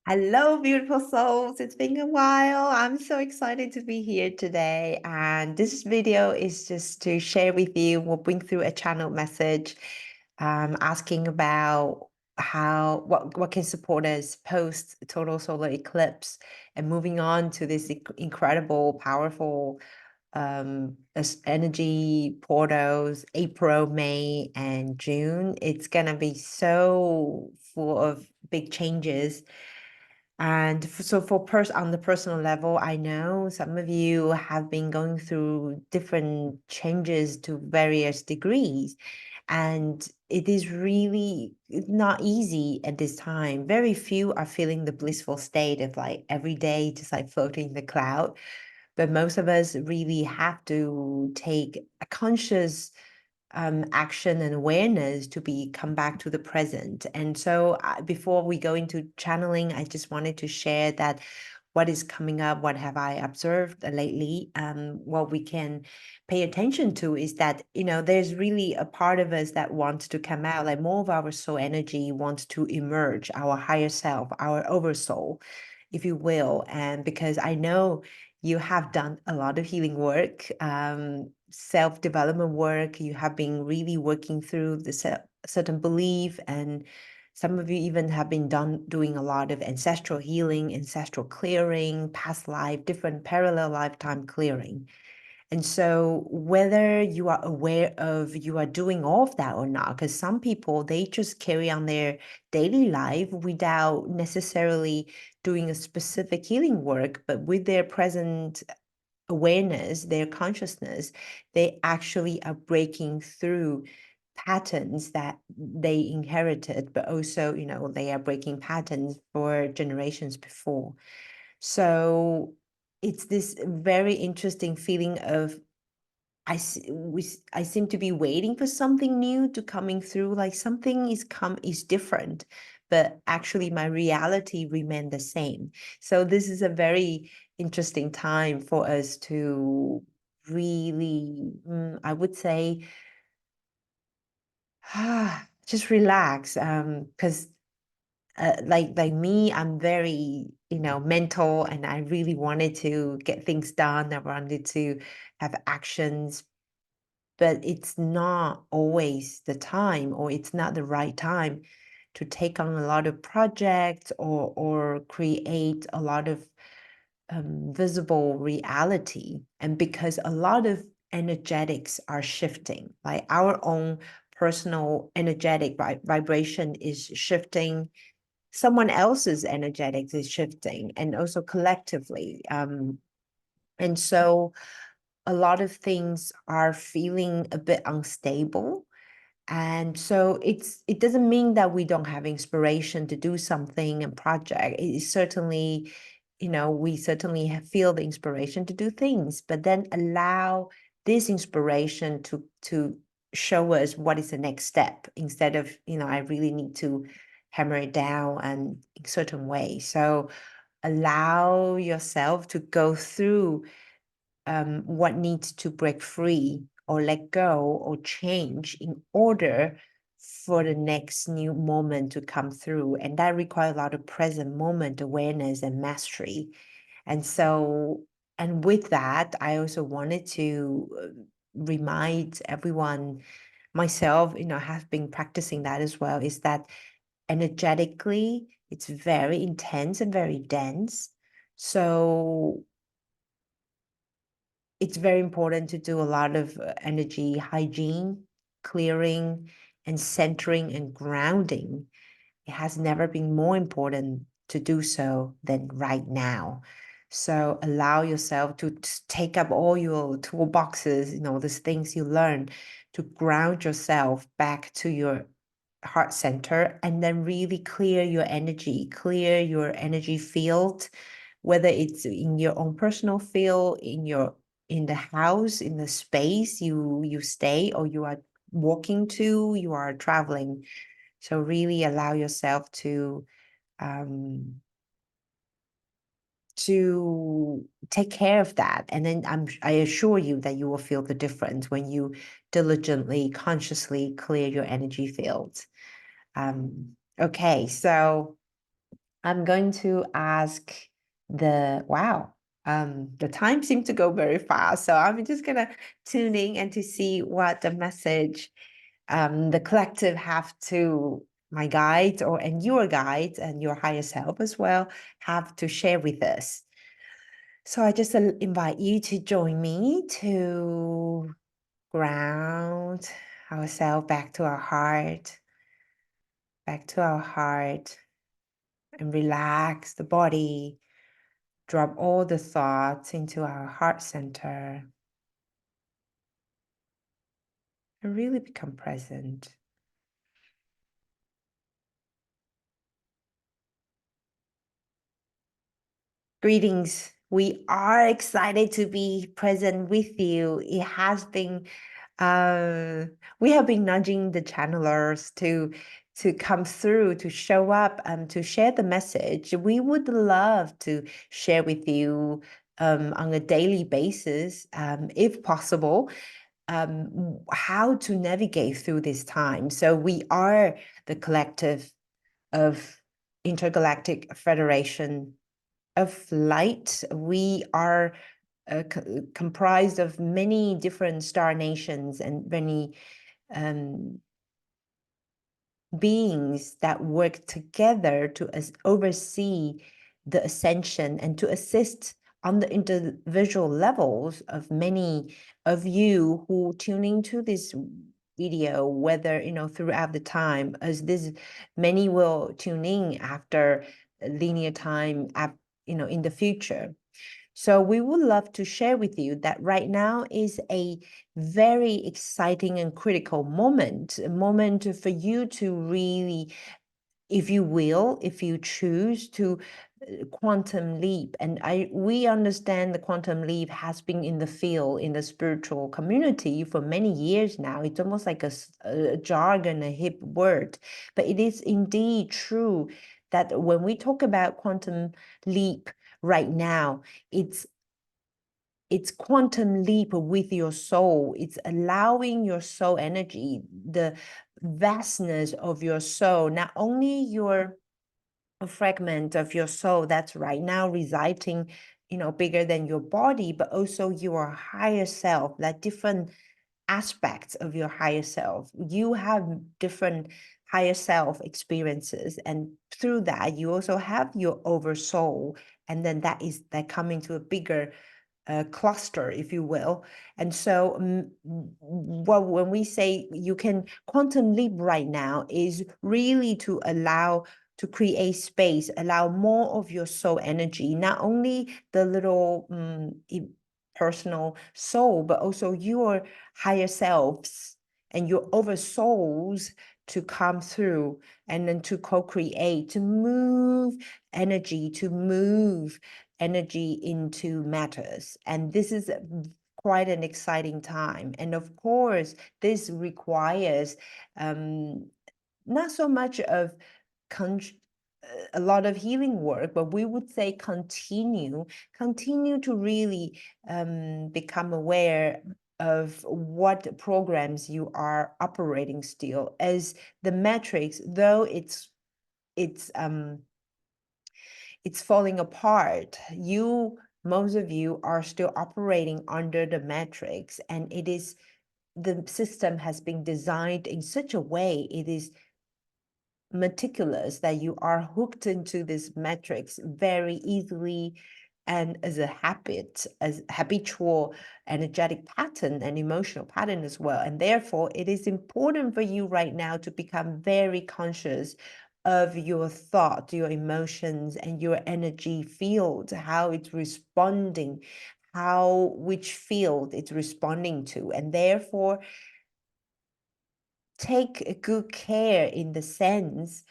Hello, beautiful souls. It's been a while. I'm so excited to be here today. And this video is just to share with you, we'll bring through a channel message asking about what can support us post total solar eclipse and moving on to this incredible, powerful energy portals, April, May, and June. It's gonna be so full of big changes. And so on the personal level, I know some of you have been going through different changes to various degrees, and it is really not easy at this time. Very few are feeling the blissful state of like every day just like floating in the cloud, but most of us really have to take a conscious action and awareness to come back to the present. And so before we go into channeling, I just wanted to share that what is coming up, what have I observed lately, what we can pay attention to is that, there's really a part of us that wants to come out, like more of our soul energy wants to emerge, our higher self, our oversoul, if you will. And because I know you have done a lot of healing work, self-development work. You have been really working through the certain belief, and some of you even have been doing a lot of ancestral healing, ancestral clearing, past life, different parallel lifetime clearing. And so whether you are aware of you are doing all of that or not, because some people, they just carry on their daily life without necessarily doing a specific healing work, but with their present awareness, their consciousness, they actually are breaking through patterns that they inherited, but also, they are breaking patterns for generations before. So it's this very interesting feeling of I seem to be waiting for something new to coming through, like something is different, but actually my reality remained the same. So this is a very interesting time for us to really, I would say, just relax. Because like me, I'm very, mental, and I really wanted to get things done. I wanted to have actions, but it's not always the time, or it's not the right time to take on a lot of projects or create a lot of visible reality. And because a lot of energetics are shifting, like our own personal energetic vibration is shifting, someone else's energetics is shifting, and also collectively. And so a lot of things are feeling a bit unstable. And so it doesn't mean that we don't have inspiration to do something and project. It is certainly, we certainly feel the inspiration to do things, but then allow this inspiration to show us what is the next step, instead of, I really need to hammer it down and in certain way. So allow yourself to go through what needs to break free or let go or change in order for the next new moment to come through. And that requires a lot of present moment awareness and mastery. And so, and with that, I also wanted to remind everyone, myself, have been practicing that as well, is that energetically, it's very intense and very dense. So it's very important to do a lot of energy hygiene, clearing, and centering and grounding. It has never been more important to do so than right now. So allow yourself to take up all your toolboxes, these things you learn, to ground yourself back to your heart center, and then really clear your energy field, whether it's in your own personal field, in the house, in the space you stay, or you are walking to, you are traveling. So really allow yourself um to take care of that. And then I assure you that you will feel the difference when you diligently, consciously clear your energy field. Okay, so I'm going to ask the time seemed to go very fast. So I'm just gonna tune in and to see what the message the collective have to my guides and your guides and your higher self as well have to share with us. So I just invite you to join me to ground ourselves back to our heart, and relax the body. Drop all the thoughts into our heart center and really become present. Greetings. We are excited to be present with you. It has been, we have been nudging the channelers to come through, to show up, to share the message. We would love to share with you on a daily basis, if possible, how to navigate through this time. So we are the collective of Intergalactic Federation of Light. We are comprised of many different star nations and many beings that work together to oversee the ascension and to assist on the individual levels of many of you who tune into this video, whether throughout the time, as this many will tune in after linear time, in the future. So we would love to share with you that right now is a very exciting and critical moment, a moment for you to really, if you will, if you choose to quantum leap. And we understand the quantum leap has been in the field, in the spiritual community for many years now. It's almost like a jargon, a hip word, but it is indeed true that when we talk about quantum leap right now, it's quantum leap with your soul. It's allowing your soul energy, the vastness of your soul, not only a fragment of your soul that's right now residing, bigger than your body, but also your higher self, that different aspects of your higher self. You have different higher self experiences, and through that, you also have your oversoul, and then that coming to a bigger cluster, if you will. And so when we say you can quantum leap right now is really to allow to create space, allow more of your soul energy, not only the little personal soul, but also your higher selves and your oversouls to come through and then to co-create, to move energy into matters. And this is quite an exciting time. And of course, this requires not so much of a lot of healing work, but we would say continue to really become aware of what programs you are operating still, as the matrix, though it's falling apart. Most of you are still operating under the matrix, and the system has been designed in such a way, it is meticulous, that you are hooked into this matrix very easily, and as a habitual energetic pattern and emotional pattern as well. And therefore, it is important for you right now to become very conscious of your thought, your emotions, and your energy field, how it's responding, which field it's responding to. And therefore, take good care in the sense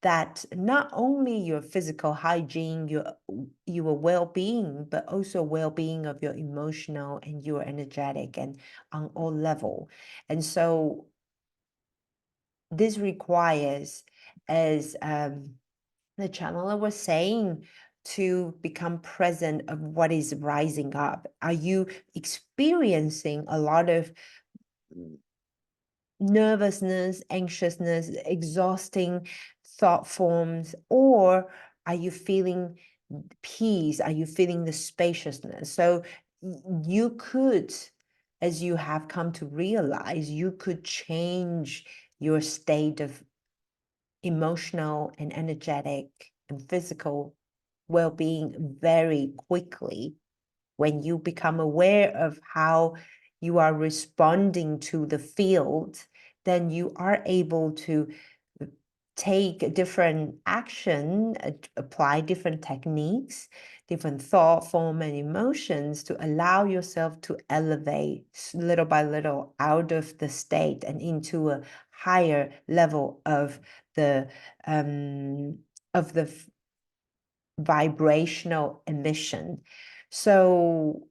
that not only your physical hygiene, your well-being, but also well-being of your emotional and your energetic, and on all level. And so this requires, as the channeler was saying, to become present of what is rising up. Are you experiencing a lot of nervousness, anxiousness, exhausting thought forms, or Are you feeling peace? Are you feeling the spaciousness? So you could, as you have come to realize, you could change your state of emotional and energetic and physical well-being very quickly when you become aware of how you are responding to the field. Then you are able to take a different action, apply different techniques, different thought form and emotions to allow yourself to elevate little by little out of the state and into a higher level of the um, vibrational emission. So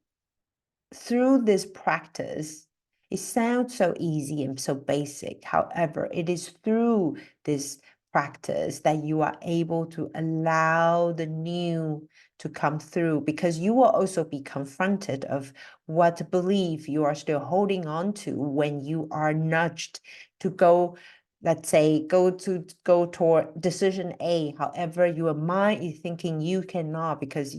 through this practice, it sounds so easy and so basic. However, it is through this practice that you are able to allow the new to come through, because you will also be confronted of what belief you are still holding on to when you are nudged to go, let's say, go toward decision A. However, your mind is thinking you cannot, because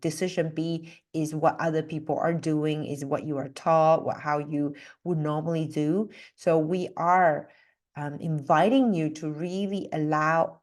decision B is what other people are doing, is what you are taught, how you would normally do. So we are inviting you to really allow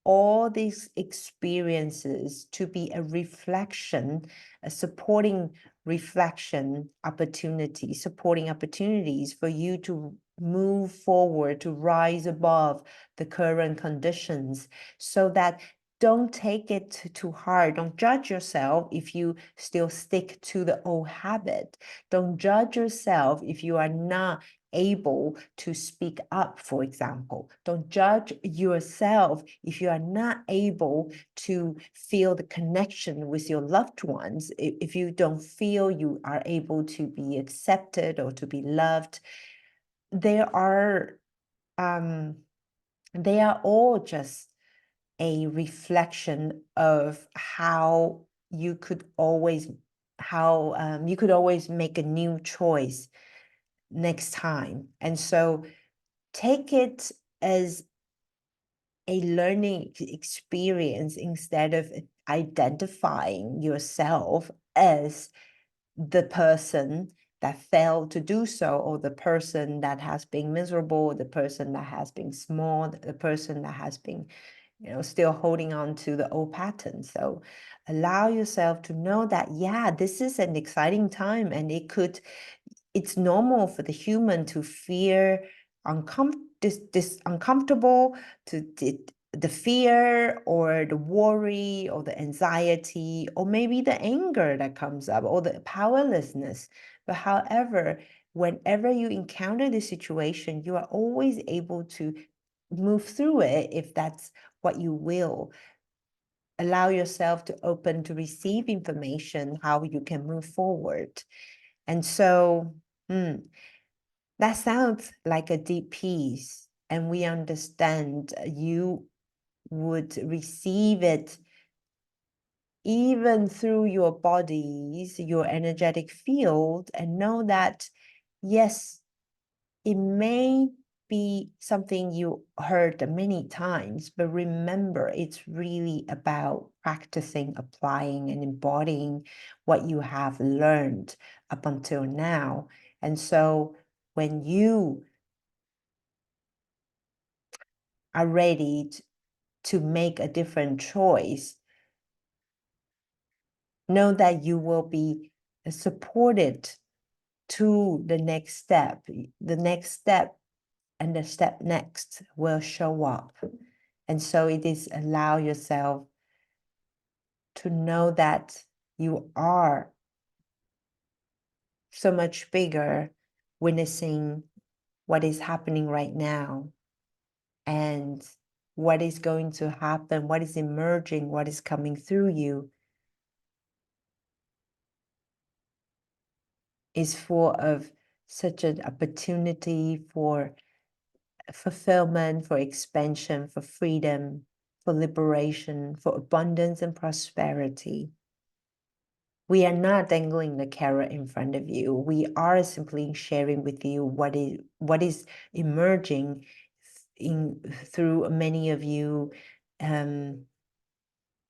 all these experiences to be a reflection, a supporting reflection opportunity, supporting opportunities for you to move forward, to rise above the current conditions, so that don't take it too hard. Don't judge yourself if you still stick to the old habit. Don't judge yourself if you are not able to speak up, for example. Don't judge yourself if you are not able to feel the connection with your loved ones, if you don't feel you are able to be accepted or to be loved. They are all just a reflection of how you could always make a new choice next time. And so take it as a learning experience instead of identifying yourself as the person that failed to do so, or the person that has been miserable, the person that has been small, the person that has been still holding on to the old pattern. So allow yourself to know that, yeah, this is an exciting time, and it's normal for the human to fear uncomfortable, to the fear or the worry or the anxiety or maybe the anger that comes up or the powerlessness. But however, whenever you encounter this situation, you are always able to move through it if that's what you will. Allow yourself to open to receive information, how you can move forward. And so, that sounds like a deep peace, and we understand you would receive it even through your bodies, your energetic field, and know that, yes, it may be something you heard many times, but remember, it's really about practicing, applying, and embodying what you have learned up until now. And so when you are ready to make a different choice, know that you will be supported to the next step. The next step and the step next will show up. And so it is allow yourself to know that you are so much bigger, witnessing what is happening right now and what is going to happen, what is emerging, what is coming through you is full of such an opportunity for fulfillment, for expansion, for freedom, for liberation, for abundance and prosperity. We are not dangling the carrot in front of you. We are simply sharing with you what is emerging through many of you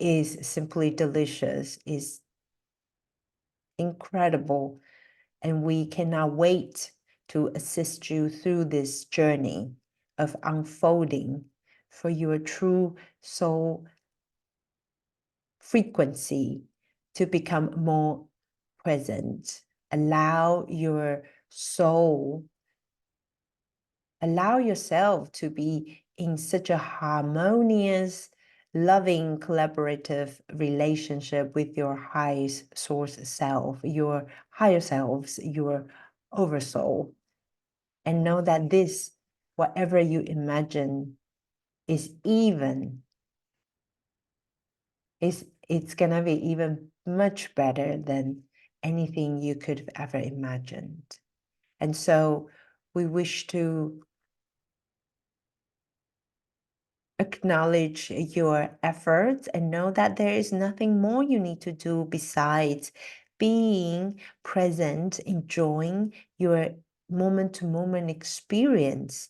is simply delicious, is incredible, and we cannot wait to assist you through this journey of unfolding for your true soul frequency to become more present. Allow your soul, allow yourself to be in such a harmonious, loving, collaborative relationship with your highest source self, your higher selves, your oversoul. And know that this, whatever you imagine, is it's gonna be even much better than anything you could have ever imagined. And so we wish to acknowledge your efforts and know that there is nothing more you need to do besides being present, enjoying your moment-to-moment experience,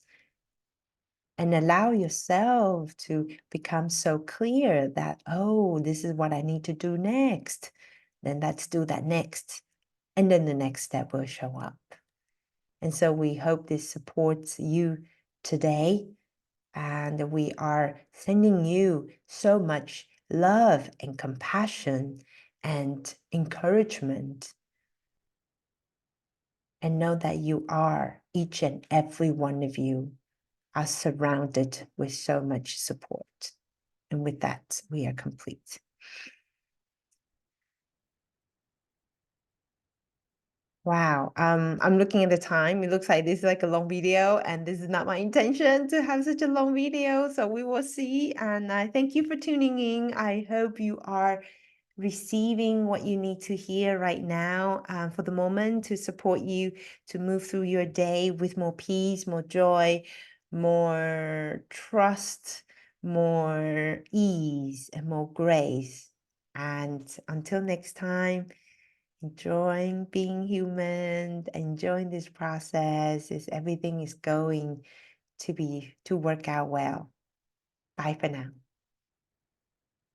and allow yourself to become so clear that, oh, this is what I need to do next. Then let's do that next. And then the next step will show up. And so we hope this supports you today. And we are sending you so much love and compassion and encouragement. And know that you are, each and every one of you, are surrounded with so much support. And with that, we are complete. Wow. I'm looking at the time. It looks like this is like a long video, and this is not my intention to have such a long video. So we will see. And I thank you for tuning in. I hope you are receiving what you need to hear right now for the moment to support you to move through your day with more peace, more joy, more trust, more ease, and more grace. And until next time, enjoying being human, enjoying this process as everything is going to work out well. Bye for now.